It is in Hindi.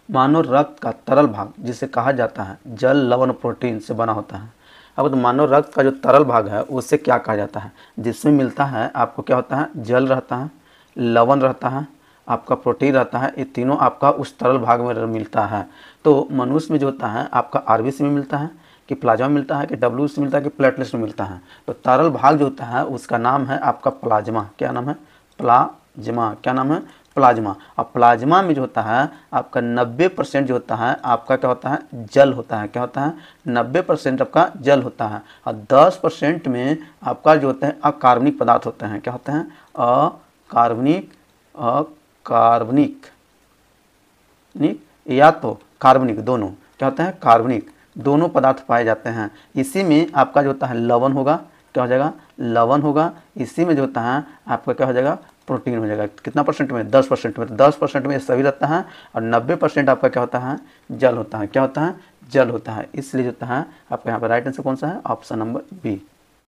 मानव रक्त का तरल भाग जिसे कहा जाता है जल, लवण, प्रोटीन से बना होता है। अब तो मानव रक्त का जो तरल भाग है उससे क्या कहा जाता है, जिसमें मिलता है आपको क्या होता है, जल रहता है, लवण रहता है, आपका प्रोटीन रहता है, ये तीनों आपका उस तरल भाग में मिलता है। तो मनुष्य में जो होता है आपका आरबीसी में मिलता है, कि प्लाज्मा में मिलता है, कि डब्ल्यू से मिलता है, कि प्लेटलेट्स में मिलता है। तो तरल भाग जो होता है उसका नाम है आपका प्लाज्मा। क्या नाम है? प्लाज्मा। क्या नाम है? प्लाज्मा। और प्लाज्मा में जो होता है आपका 90% जो होता है आपका क्या होता है, जल होता है। क्या होता है? 90% आपका जल होता है। और 10% में आपका जो होता है अकार्बनिक पदार्थ होते हैं। क्या होते हैं? अकार्बनिक, अकार्बनिक या तो कार्बनिक, दोनों। क्या होता है? कार्बनिक, दोनों पदार्थ पाए जाते हैं। इसी में आपका जो होता है लवण होगा। क्या हो जाएगा? लवण होगा। इसी में जो होता है आपका क्या हो जाएगा? प्रोटीन हो जाएगा। कितना परसेंट में? 10% में। तो 10% में सभी रहता है और 90% आपका क्या होता है? जल होता है। क्या होता है? जल होता है। इसलिए जो होता है आपका यहाँ पर राइट आंसर कौन सा है? Option number B.